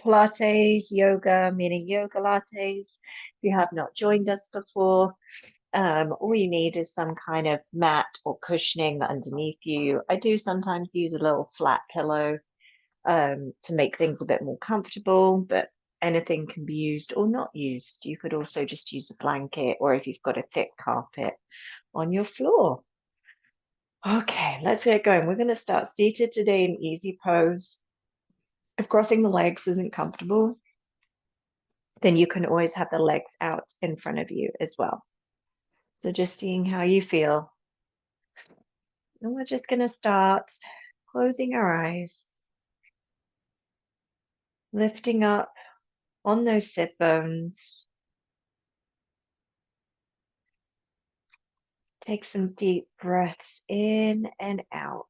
Pilates, yoga, meaning Yogalates. If you have not joined us before, all you need is some kind of mat or cushioning underneath you. I do sometimes use a little flat pillow to make things a bit more comfortable, but anything can be used or not used. You could also just use a blanket, or if you've got a thick carpet on your floor. Okay, let's get going. We're going to start seated today in easy pose. If crossing the legs isn't comfortable, then you can always have the legs out in front of you as well. So just seeing how you feel. And we're just going to start closing our eyes, lifting up on those sit bones. Take some deep breaths in and out.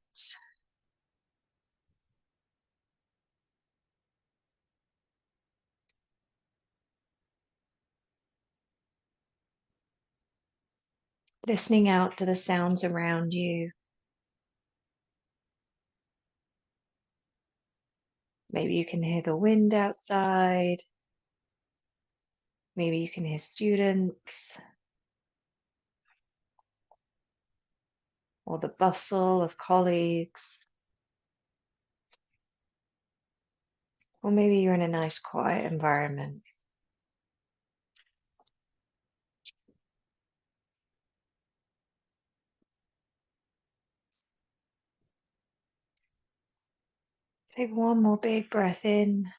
Listening out to the sounds around you. Maybe you can hear the wind outside. Maybe you can hear students or the bustle of colleagues. Or maybe you're in a nice quiet environment. Take one more big breath in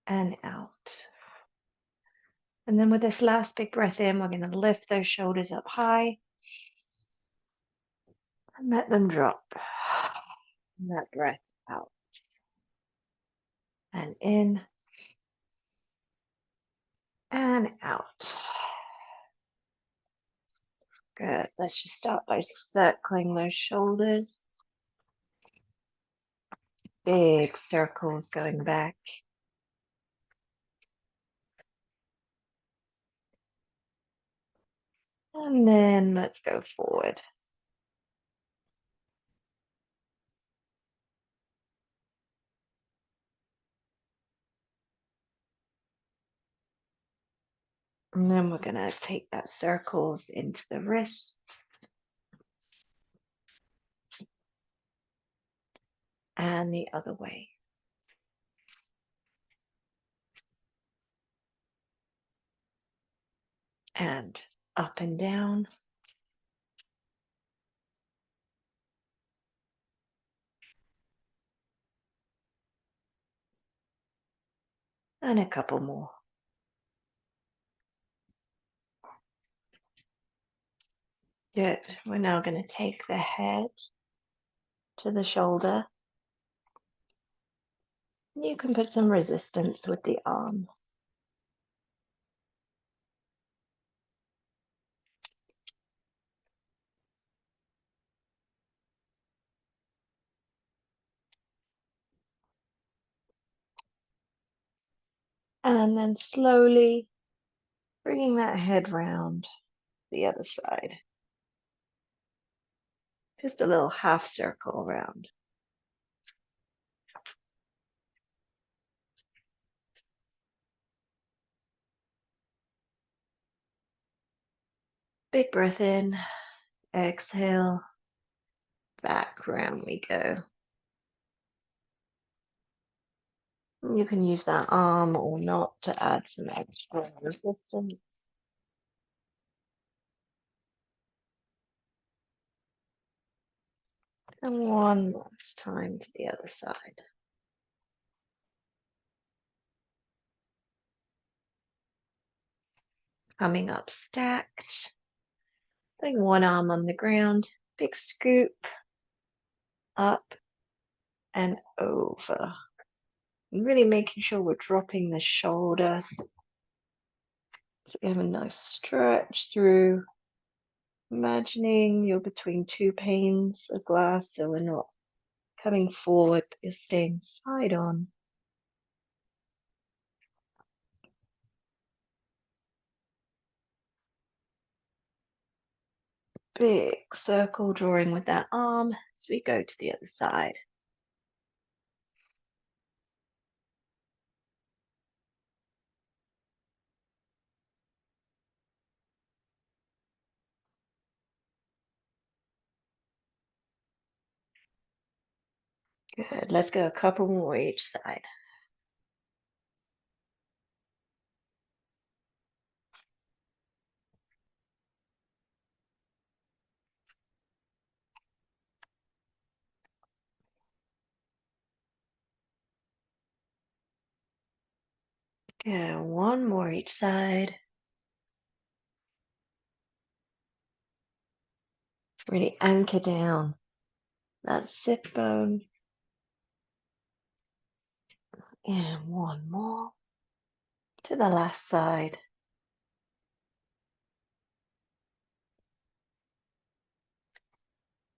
and out. And then with this last big breath in, we're going to lift those shoulders up high and let them drop. And that breath out and in and out. Good. Let's just start by circling those shoulders. Big circles going back. And then let's go forward. And then we're going to take that circles into the wrists. And the other way. And up and down. And a couple more. Good. We're now going to take the head to the shoulder. You can put some resistance with the arm. And then slowly bringing that head round the other side. Just a little half circle around. Big breath in, exhale, back round we go. You can use that arm or not to add some extra resistance. And one last time to the other side. Coming up stacked. Putting one arm on the ground, big scoop, up and over. And really making sure we're dropping the shoulder. So we have a nice stretch through. Imagining you're between two panes of glass, so we're not coming forward, but you're staying side on. Big circle drawing with that arm as we go to the other side. Good. Let's go a couple more each side. Good. One more each side. Really anchor down that sit bone. And one more to the last side.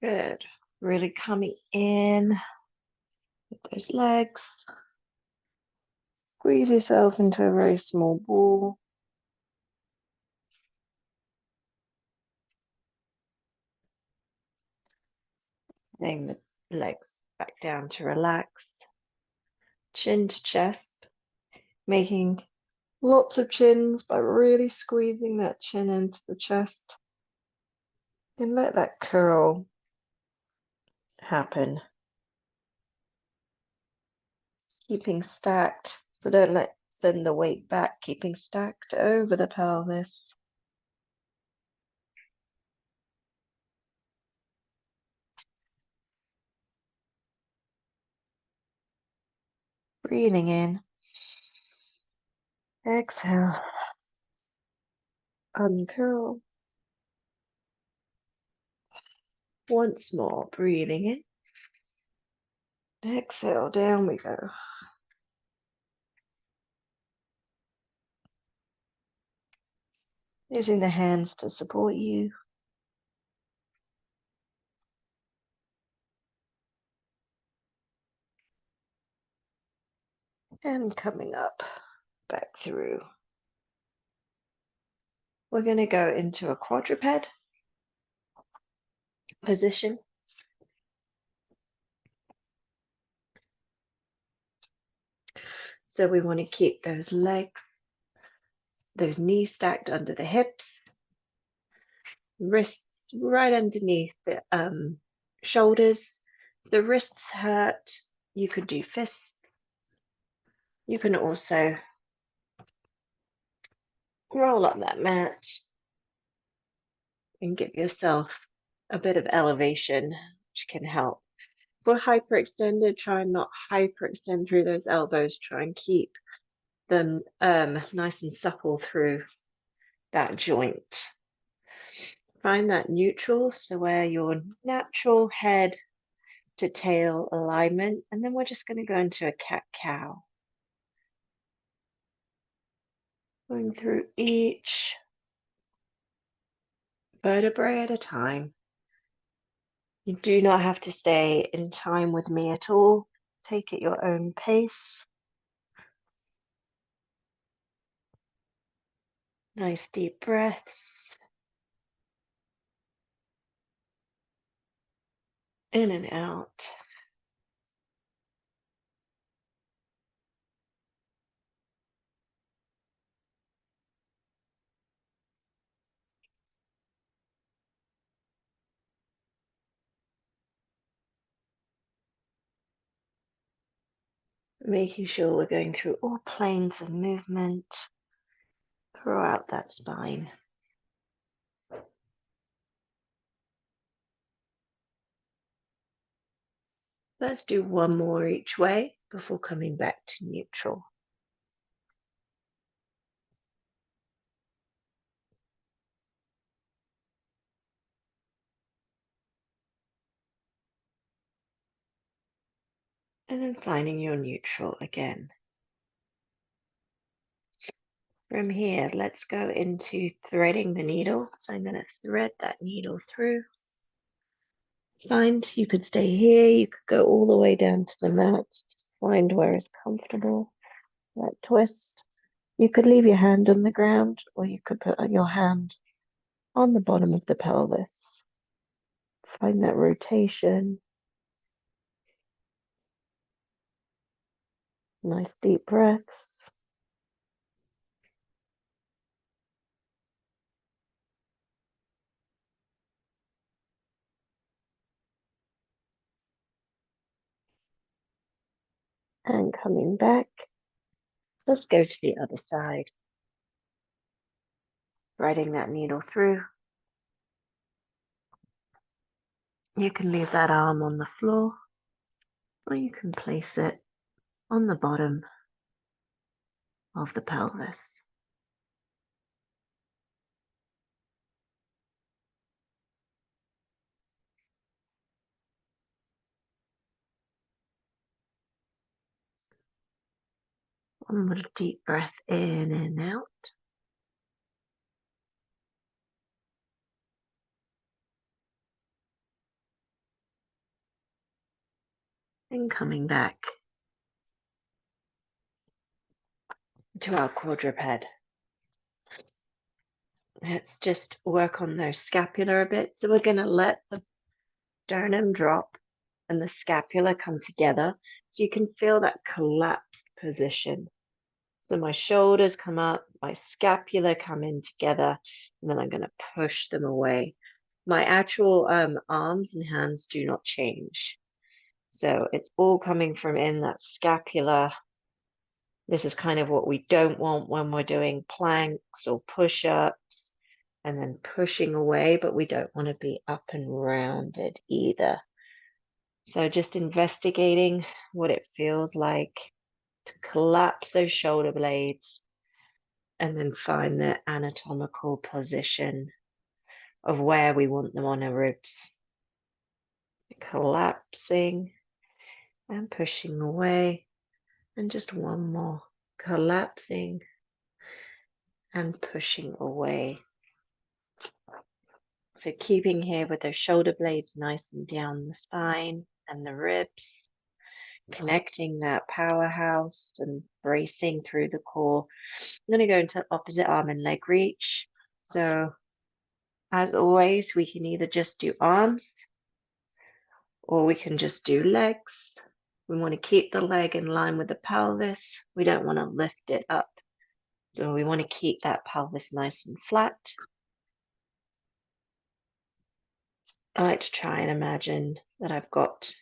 Good. Really coming in with those legs. Squeeze yourself into a very small ball. Bring the legs back down to relax. Chin to chest. Making lots of chins by really squeezing that chin into the chest. And let that curl happen. Keeping stacked. So don't send the weight back. Keeping stacked over the pelvis. Breathing in. Exhale. Uncurl. Once more, breathing in. Exhale, down we go. Using the hands to support you. And coming up, back through. We're going to go into a quadruped position. So we want to keep those legs, those knees stacked under the hips, wrists right underneath the shoulders. If the wrists hurt, you could do fists. You can also roll up that mat and give yourself a bit of elevation, which can help. If we're hyperextended, try and not hyperextend through those elbows. Try and keep them nice and supple through that joint. Find that neutral, so where your natural head to tail alignment, and then we're just going to go into a cat-cow. Going through each vertebrae at a time. You do not have to stay in time with me at all. Take it your own pace. Nice deep breaths. In and out. Making sure we're going through all planes of movement throughout that spine. Let's do one more each way before coming back to neutral. And then finding your neutral again. From here, let's go into threading the needle. So I'm going to thread that needle through. You could stay here, you could go all the way down to the mat. Just find where is comfortable. That twist. You could leave your hand on the ground, or you could put your hand on the bottom of the pelvis. Find that rotation. Nice deep breaths. And coming back, let's go to the other side. Threading that needle through. You can leave that arm on the floor, or you can place it on the bottom of the pelvis. One more deep breath in and out. And coming back to our quadruped. Let's just work on those scapula a bit. So we're going to let the sternum drop and the scapula come together. So you can feel that collapsed position. So my shoulders come up, my scapula come in together, and then I'm going to push them away. My actual arms and hands do not change. So it's all coming from in that scapula. This is kind of what we don't want when we're doing planks or push-ups, and then pushing away, but we don't want to be up and rounded either. So just investigating what it feels like to collapse those shoulder blades and then find the anatomical position of where we want them on our ribs. Collapsing and pushing away. And just one more. Collapsing and pushing away. So keeping here with those shoulder blades nice and down the spine and the ribs. Connecting that powerhouse and bracing through the core. I'm going to go into opposite arm and leg reach. So as always, we can either just do arms or we can just do legs. We want to keep the leg in line with the pelvis. We don't want to lift it up. So we want to keep that pelvis nice and flat. I like to try and imagine that I've got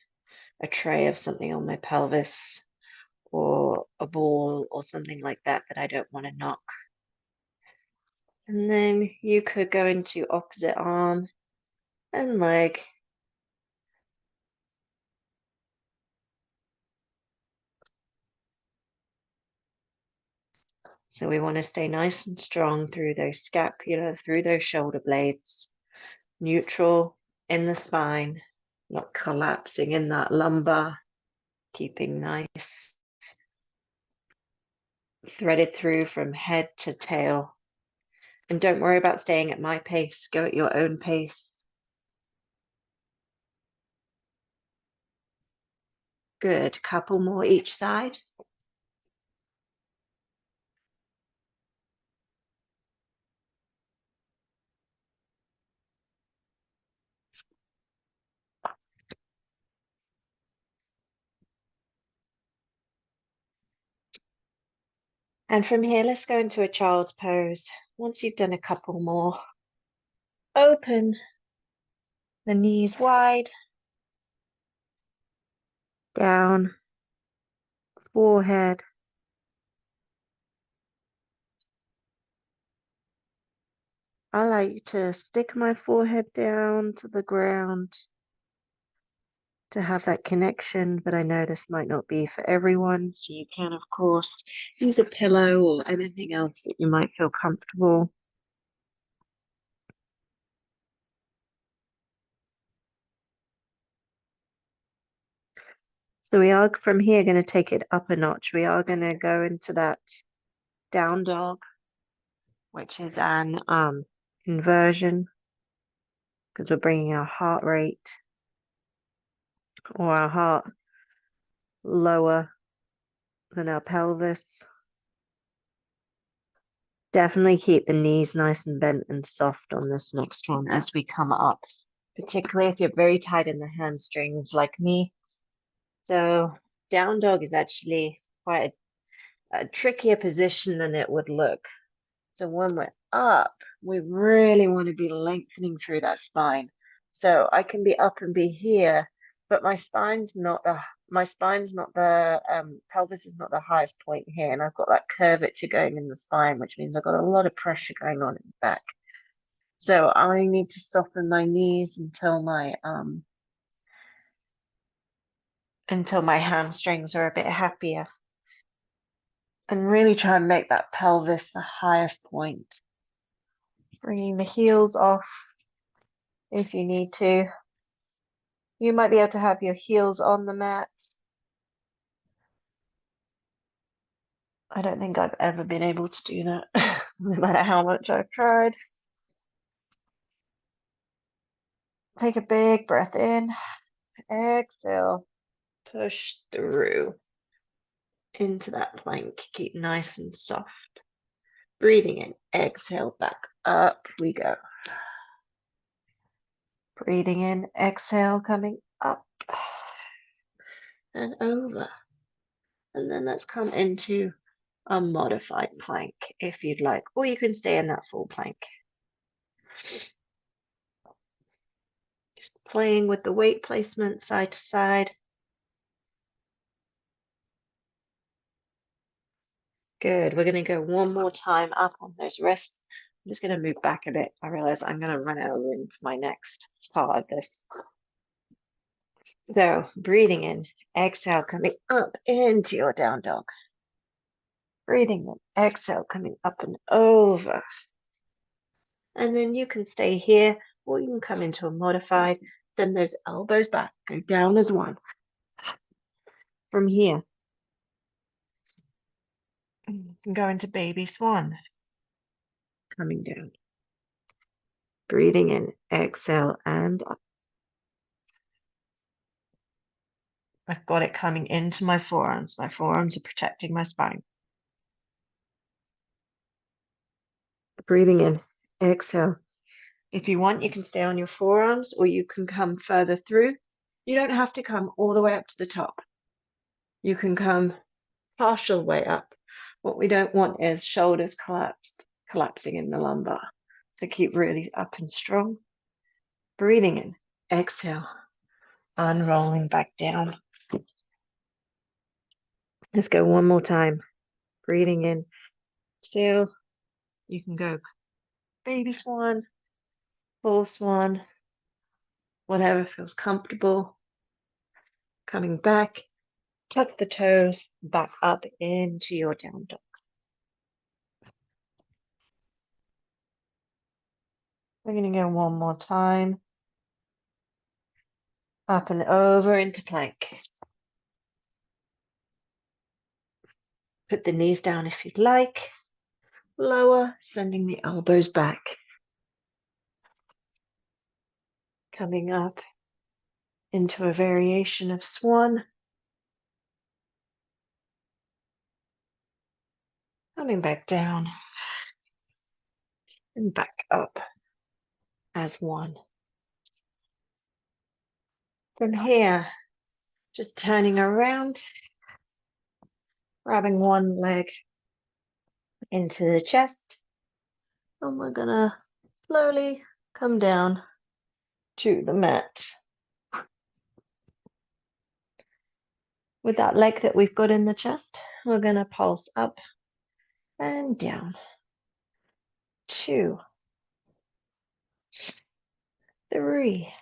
a tray of something on my pelvis or a ball or something like that that I don't want to knock. And then you could go into opposite arm and leg. So we want to stay nice and strong through those scapula, through those shoulder blades, neutral in the spine, not collapsing in that lumbar, keeping nice, threaded through from head to tail. And don't worry about staying at my pace, go at your own pace. Good, couple more each side. And from here, let's go into a child's pose. Once you've done a couple more, open the knees wide, down, forehead. I like to stick my forehead down to the ground to have that connection, but I know this might not be for everyone. So you can, of course, use a pillow or anything else that you might feel comfortable. So we are from here going to take it up a notch. We are going to go into that down dog, which is an inversion, because we're bringing our heart rate or our heart lower than our pelvis. Definitely keep the knees nice and bent and soft on this next one as we come up, particularly if you're very tight in the hamstrings like me. So down dog is actually quite a trickier position than it would look. So when we're up, we really want to be lengthening through that spine. So I can be up and be here, but my spine's not the my spine's not the pelvis is not the highest point here, and I've got that curvature going in the spine, which means I've got a lot of pressure going on in the back. So I need to soften my knees until my hamstrings are a bit happier, and really try and make that pelvis the highest point. Bringing the heels off if you need to. You might be able to have your heels on the mat. I don't think I've ever been able to do that, no matter how much I've tried. Take a big breath in, exhale, push through into that plank. Keep nice and soft. Breathing in, exhale, back up we go. Breathing in, exhale, coming up and over. And then let's come into a modified plank if you'd like, or you can stay in that full plank. Just playing with the weight placement side to side. Good. We're going to go one more time up on those wrists. I'm just going to move back a bit. I realize I'm going to run out of room for my next part of this. So breathing in, exhale, coming up into your down dog. Breathing in, exhale, coming up and over. And then you can stay here, or you can come into a modified. Send those elbows back, go down as one. From here, you can go into baby swan. Coming down. Breathing in, exhale, and up. I've got it coming into my forearms. My forearms are protecting my spine. Breathing in, exhale. If you want, you can stay on your forearms, or you can come further through. You don't have to come all the way up to the top. You can come partial way up. What we don't want is shoulders collapsing in the lumbar. So keep really up and strong. Breathing in, exhale, unrolling back down. Let's go one more time. Breathing in, exhale. You can go baby swan, full swan, whatever feels comfortable. Coming back, tuck the toes back up into your down dog. We're going to go one more time. Up and over into plank. Put the knees down if you'd like. Lower, sending the elbows back. Coming up into a variation of swan. Coming back down and back up as one. From here, just turning around, grabbing one leg into the chest, and we're gonna slowly come down to the mat. With that leg that we've got in the chest, we're gonna pulse up and down. 2, 3,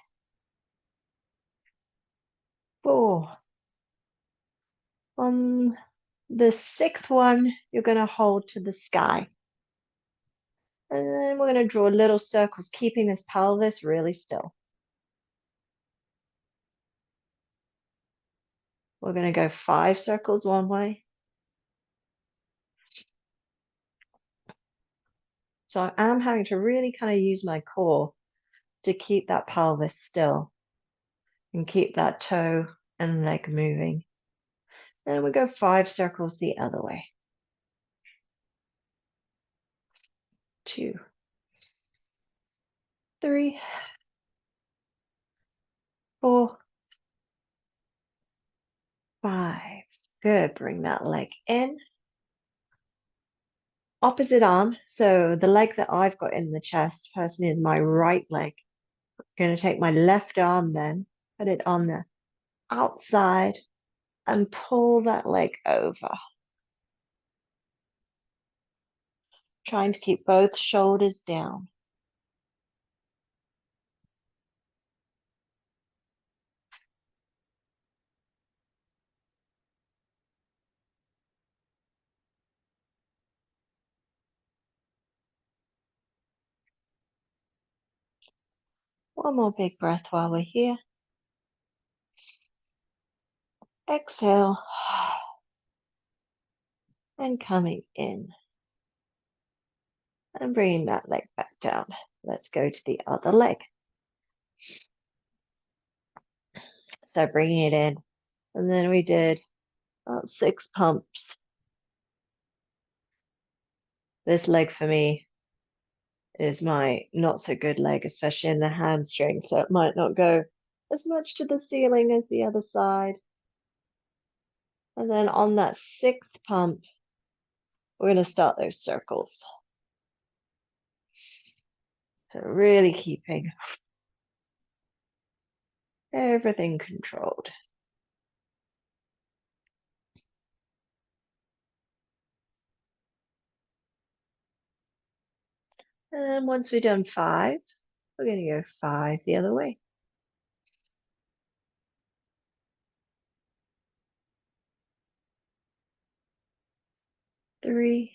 4. On the 6th one, you're going to hold to the sky. And then we're going to draw little circles, keeping this pelvis really still. We're going to go 5 circles one way. So I'm having to really kind of use my core to keep that pelvis still and keep that toe and leg moving. Then we go 5 circles the other way. 2, 3, 4, 5. Good. Bring that leg in. Opposite arm. So the leg that I've got in the chest personally is my right leg. I'm going to take my left arm then, put it on the outside and pull that leg over. Trying to keep both shoulders down. One more big breath while we're here. Exhale. And coming in. And bringing that leg back down. Let's go to the other leg. So bringing it in. And then we did about 6 pumps. This leg for me is my not so good leg, especially in the hamstring. So it might not go as much to the ceiling as the other side. And then on that 6th pump, we're going to start those circles. So really keeping everything controlled. And once we've done 5, we're going to go 5 the other way. 3,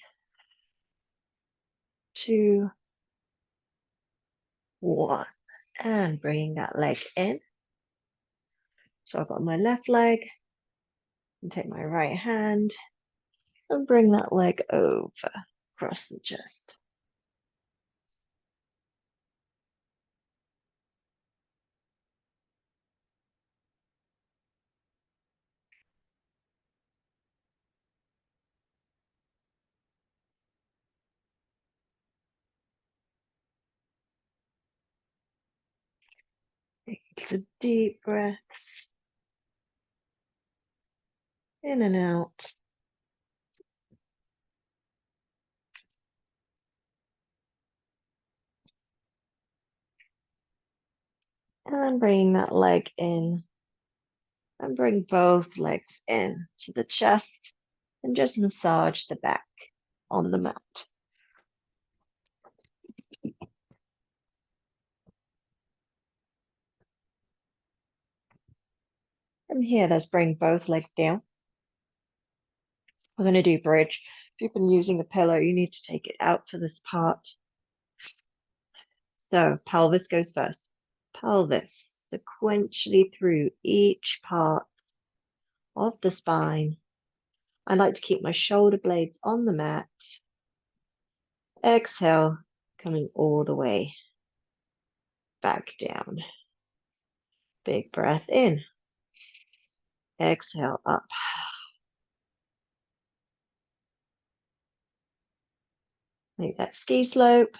2, 1. And bringing that leg in. So I've got my left leg. And take my right hand and bring that leg over across the chest. Take some deep breaths in and out. And bringing that leg in. And bring both legs in to the chest. And just massage the back on the mat. From here, let's bring both legs down. We're going to do bridge. If you've been using a pillow, you need to take it out for this part. So pelvis goes first. Pelvis sequentially through each part of the spine. I like to keep my shoulder blades on the mat. Exhale, coming all the way back down. Big breath in. Exhale up. Make that ski slope.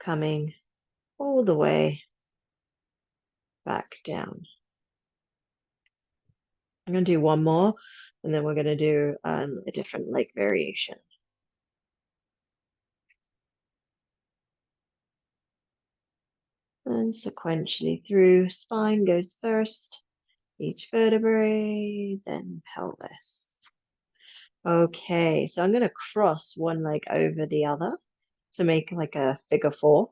Coming all the way back down. I'm going to do one more, and then we're going to do a different leg variation. And sequentially through, spine goes first, each vertebrae, then pelvis. Okay, so I'm going to cross one leg over the other to make like a figure 4.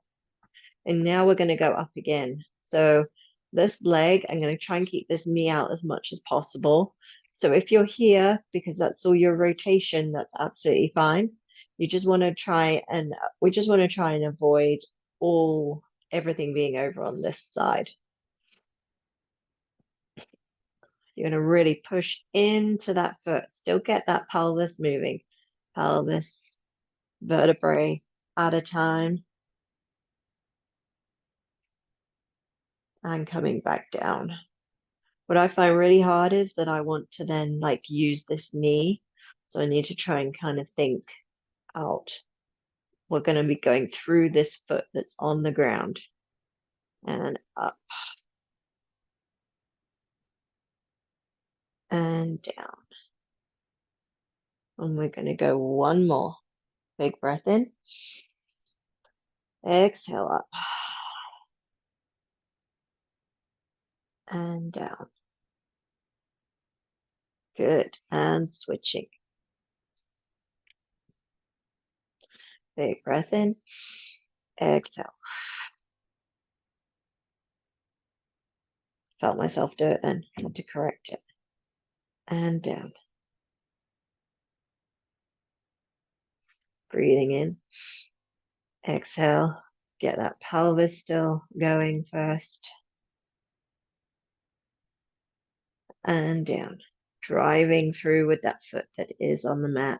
And now we're going to go up again. So this leg, I'm going to try and keep this knee out as much as possible. So if you're here, because that's all your rotation, that's absolutely fine. You just want to try and, we just want to try and avoid everything being over on this side. You're going to really push into that foot. Still get that pelvis moving. Pelvis, vertebrae at a time. And coming back down. What I find really hard is that I want to then like use this knee. So I need to try and kind of think out. We're going to be going through this foot that's on the ground and up and down. And we're going to go one more. Big breath in. Exhale up and down. Good. And switching. Big breath in. Exhale. Felt myself do it then. Had to correct it. And down. Breathing in. Exhale. Get that pelvis still going first. And down. Driving through with that foot that is on the mat.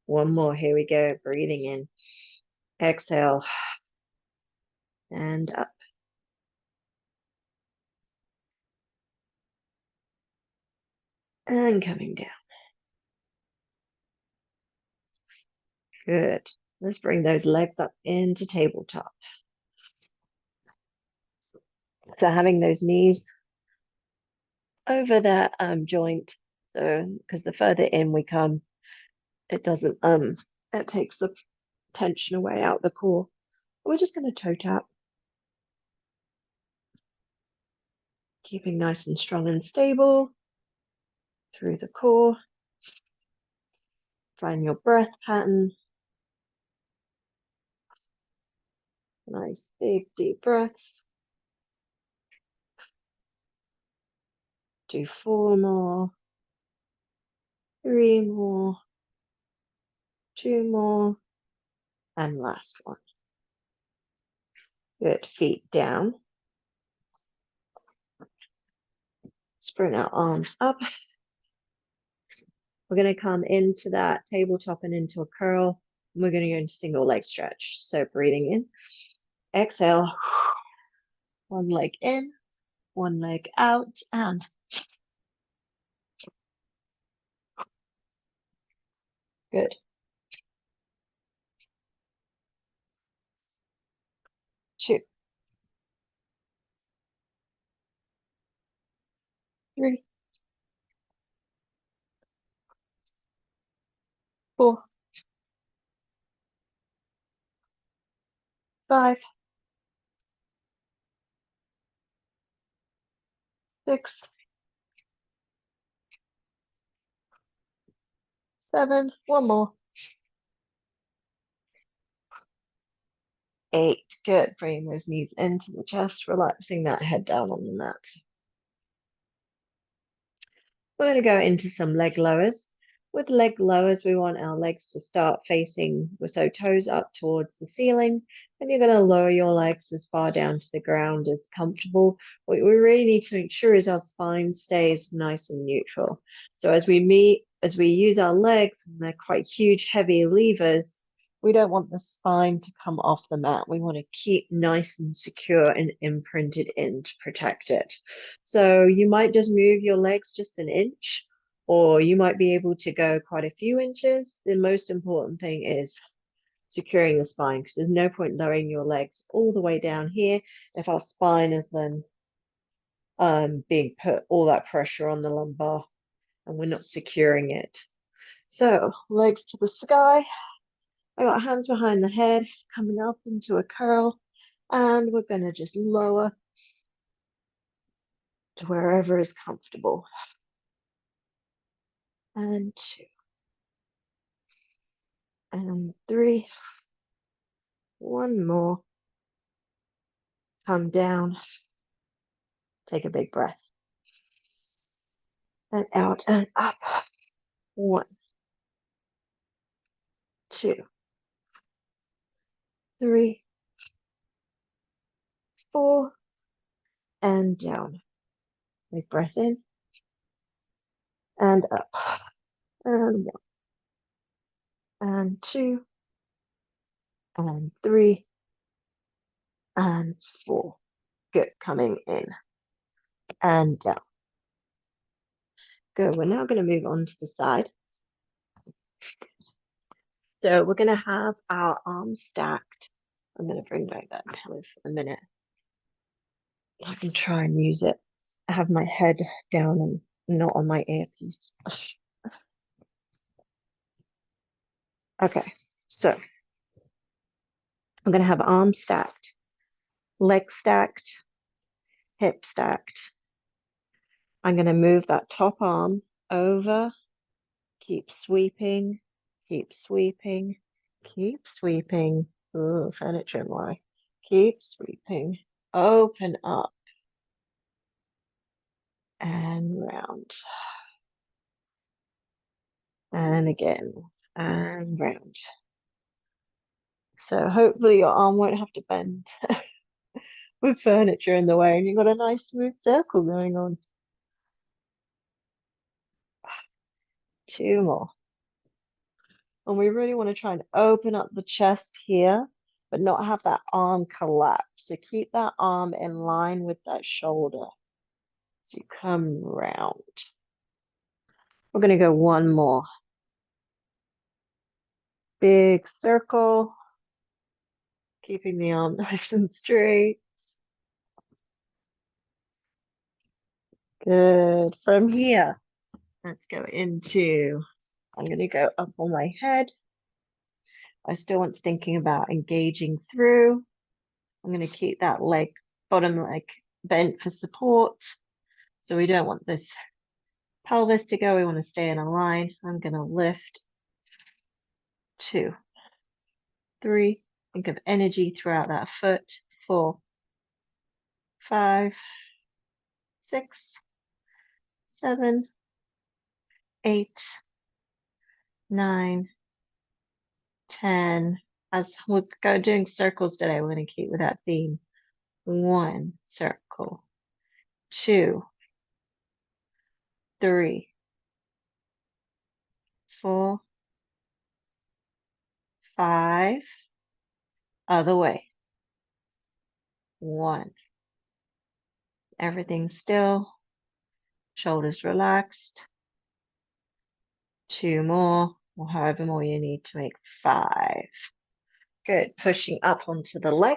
One more. Here we go. Breathing in. Exhale. And up. And coming down. Good. Let's bring those legs up into tabletop. So having those knees over that joint. So because the further in we come, it doesn't it takes the tension away out the core. We're just going to toe tap, keeping nice and strong and stable through the core. Find your breath pattern. Nice big deep breaths. Do 4 more, 3 more, 2 more, and last one. Good. Feet down. Let's bring our arms up. We're going to come into that tabletop and into a curl. And we're going to go into single leg stretch. So breathing in, exhale, one leg in, one leg out, and good. 2, 3, 4, 5, 6, 7, one more, 8. Good. Bring those knees into the chest, relaxing that head down on the mat. We're going to go into some leg lowers. With leg lowers, we want our legs to start facing, so toes up towards the ceiling, and you're going to lower your legs as far down to the ground as comfortable. What we really need to make sure is our spine stays nice and neutral. So as we use our legs, and they're quite huge, heavy levers, we don't want the spine to come off the mat. We want to keep nice and secure and imprinted in to protect it. So you might just move your legs just an inch, or you might be able to go quite a few inches. The most important thing is securing the spine, because there's no point lowering your legs all the way down here if our spine is then being put all that pressure on the lumbar and we're not securing it. So legs to the sky. I got hands behind the head, coming up into a curl, and we're going to just lower to wherever is comfortable. And 2, and 3, one more. Come down, take a big breath, and out and up. 1, 2, 3, 4, and down. Big breath in, and up, and 1, and 2, and 3, and 4. Good. Coming in and down. Good. We're now going to move on to the side. So we're going to have our arms stacked. I'm going to bring back that pillow for a minute. I can try and use it. I have my head down and not on my earpiece. Okay, so I'm going to have arms stacked, legs stacked, hip stacked. I'm going to move that top arm over, keep sweeping, keep sweeping, keep sweeping. Ooh, furniture in the way. Keep sweeping. Open up and round. And again, and round. So hopefully your arm won't have to bend with furniture in the way and you've got a nice smooth circle going on. 2 more. And we really want to try and open up the chest here, but not have that arm collapse. So keep that arm in line with that shoulder. So you come round. We're going to go 1 more. Big circle, keeping the arm nice and straight. Good. From here, let's go into, I'm going to go up on my head. I still want to thinking about engaging through. I'm going to keep that leg, bottom leg bent for support. So we don't want this pelvis to go. We want to stay in a line. I'm going to lift 2, 3. Think of energy throughout that foot. 4, 5, 6, 7, 8, 9, 10. As we're doing circles today, we're going to keep with that theme. 1 circle, 2, 3, 4, 5. Other way. 1. Everything still. Shoulders relaxed. 2 more, or however more you need to make 5. Good. Pushing up onto the leg.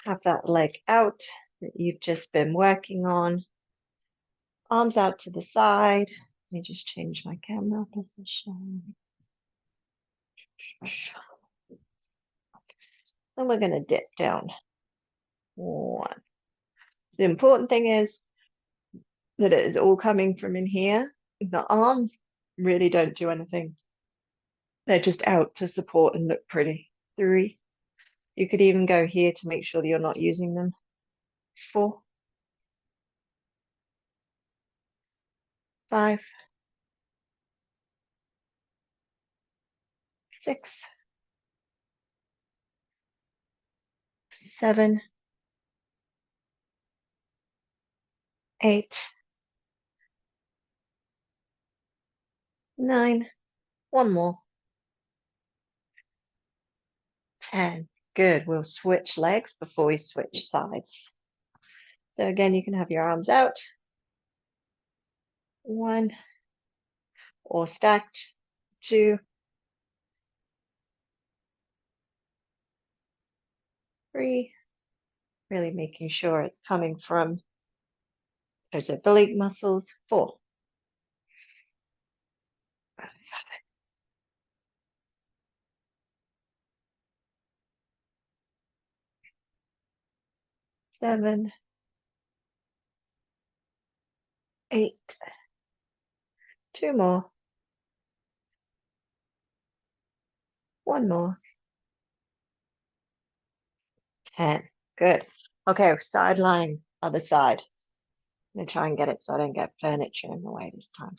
Have that leg out that you've just been working on. Arms out to the side. Let me just change my camera position. And we're going to dip down. 1. So the important thing is that it is all coming from in here. The arms really don't do anything. They're just out to support and look pretty. 3. You could even go here to make sure that you're not using them. 4, 5, 6, 7, 8, 9. 1 more. 10. Good. We'll switch legs before we switch sides. So again, you can have your arms out. 1, or stacked. 2, 3. Really making sure it's coming from those oblique muscles. 4, 7, 8. 2 more. 1 more. 10. Good. Okay, side lying, other side. I'm gonna try and get it so I don't get furniture in the way this time.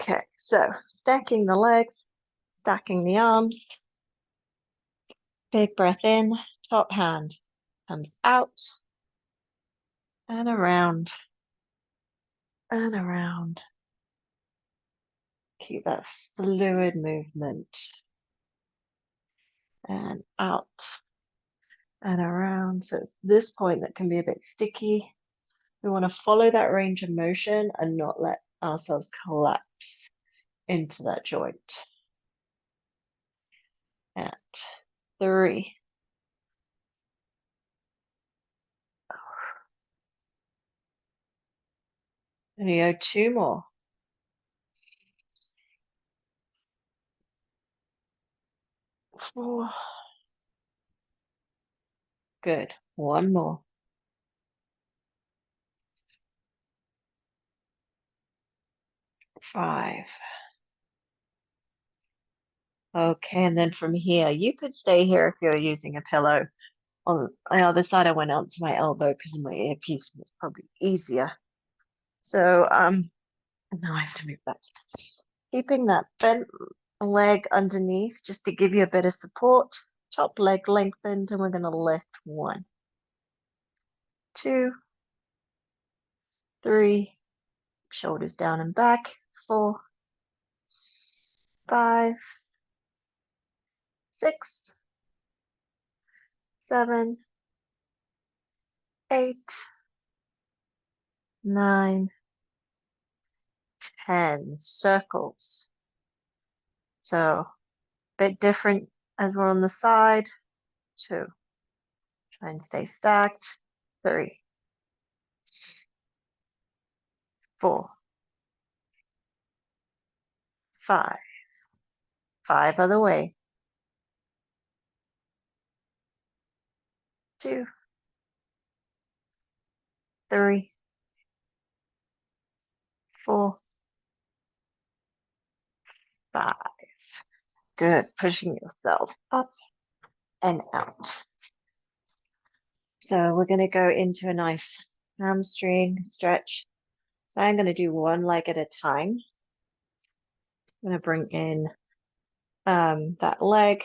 Okay, so stacking the legs, stacking the arms. Big breath in, top hand comes out and around and around. Keep that fluid movement. And out and around. So it's this point that can be a bit sticky. We want to follow that range of motion and not let ourselves collapse into that joint. And 3. There you go, 2 more. 4. Good. One more. 5. Okay, and then from here, you could stay here if you're using a pillow. On the other side, I went out to my elbow because of my earpiece, and it's probably easier. So, now I have to move back. Keeping that bent leg underneath just to give you a bit of support. Top leg lengthened, and we're going to lift 1, 2, 3, shoulders down and back, 4, 5, 6, 7, 8, 9, 10. Circles. So a bit different as we're on the side. 2. Try and stay stacked. 3, 4, 5. 5 other way. 2, 3, 4, 5. Good. Pushing yourself up and out. So we're going to go into a nice hamstring stretch. So I'm going to do one leg at a time. I'm going to bring in that leg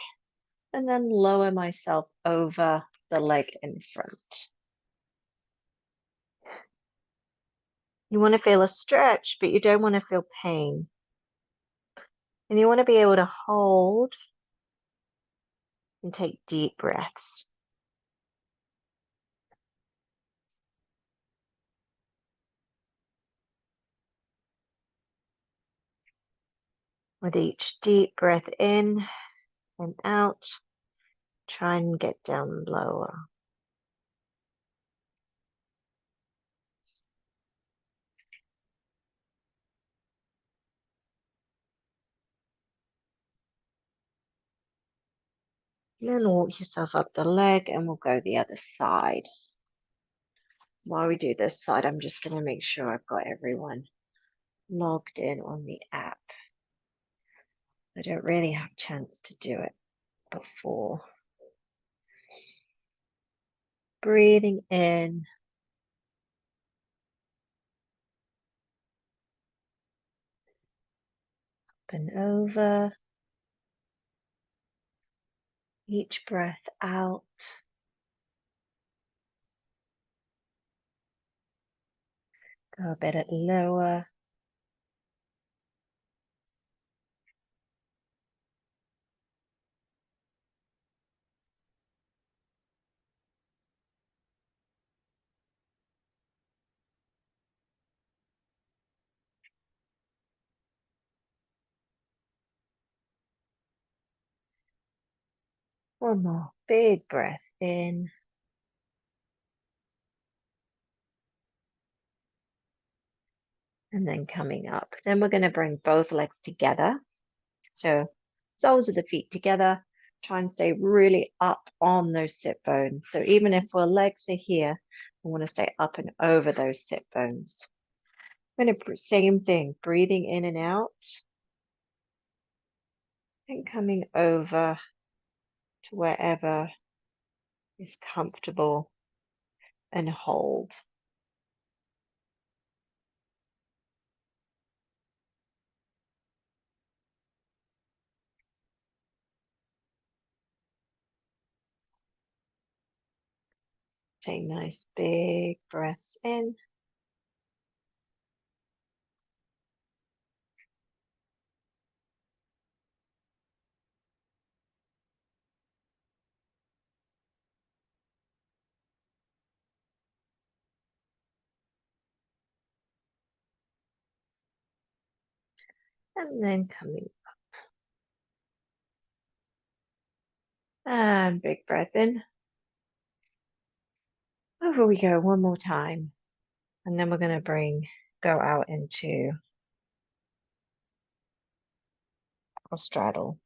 and then lower myself over the leg in front. You want to feel a stretch, but you don't want to feel pain. And you want to be able to hold and take deep breaths. With each deep breath in and out, try and get down lower. Then walk yourself up the leg and we'll go the other side. While we do this side, I'm just going to make sure I've got everyone logged in on the app. I don't really have a chance to do it before. Breathing in. Up and over. Each breath out. Go a bit lower. One more big breath in. And then coming up. Then we're going to bring both legs together. So soles of the feet together. Try and stay really up on those sit bones. So even if our legs are here, we want to stay up and over those sit bones. I'm going to same thing, breathing in and out. And coming over to wherever is comfortable and hold. Take nice big breaths in. And then coming and big breath in. Over we go one more time. And then we're going to go out into a straddle.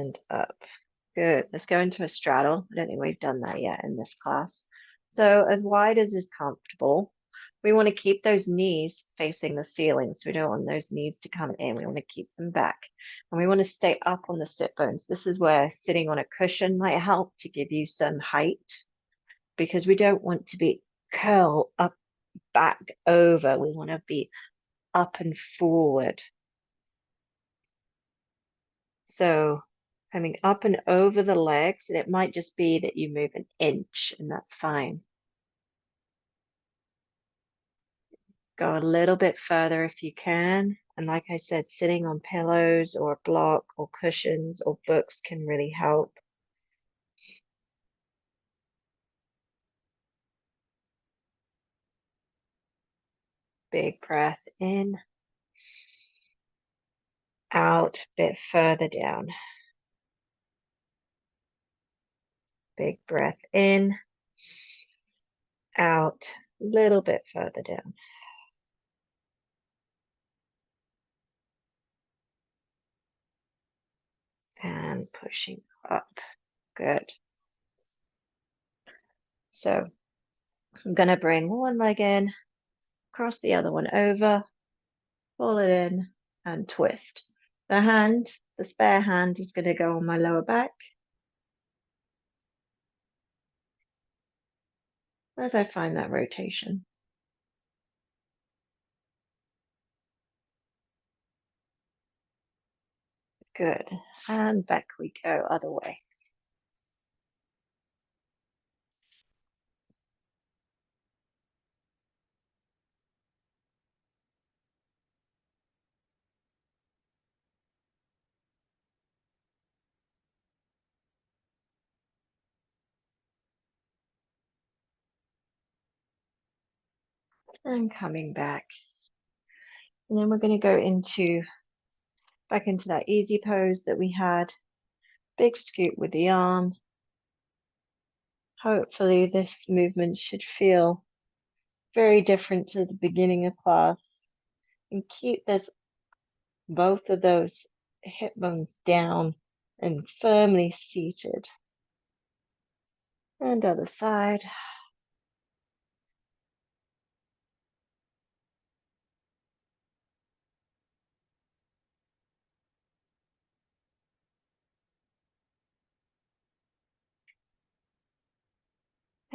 and up. Good. Let's go into a straddle. I don't think we've done that yet in this class. So as wide as is comfortable, we want to keep those knees facing the ceiling. So we don't want those knees to come in. We want to keep them back. And we want to stay up on the sit bones. This is where sitting on a cushion might help to give you some height, because we don't want to be curl up, back, over. We want to be up and forward. So coming up and over the legs, and it might just be that you move an inch, and that's fine. Go a little bit further if you can. And like I said, sitting on pillows or a block or cushions or books can really help. Big breath in, out, bit further down. Big breath in, out, little bit further down. And pushing up. Good. So I'm going to bring one leg in, cross the other one over, pull it in, and twist. The spare hand is going to go on my lower back as I find that rotation. Good. And back we go, other way. And coming back. And then we're going to go back into that easy pose that we had. Big scoot with the arm. Hopefully this movement should feel very different to the beginning of class. And keep both of those hip bones down and firmly seated. And other side.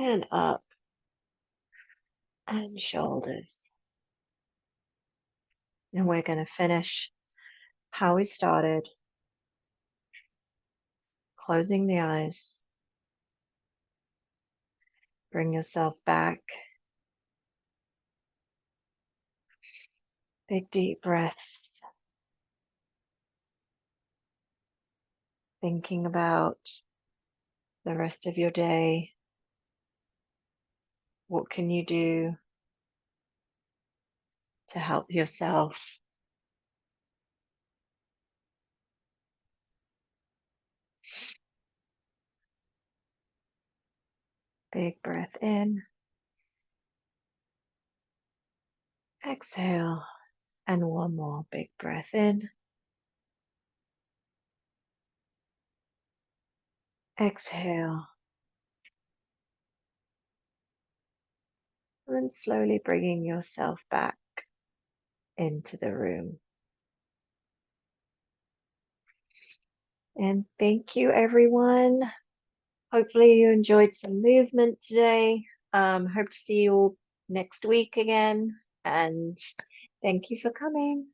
And up. And shoulders. And we're going to finish how we started. Closing the eyes. Bring yourself back. Big deep breaths. Thinking about the rest of your day. What can you do to help yourself? Big breath in. Exhale. And one more big breath in. Exhale. And slowly bringing yourself back into the room. And thank you, everyone. Hopefully you enjoyed some movement today. Hope to see you all next week again. And thank you for coming.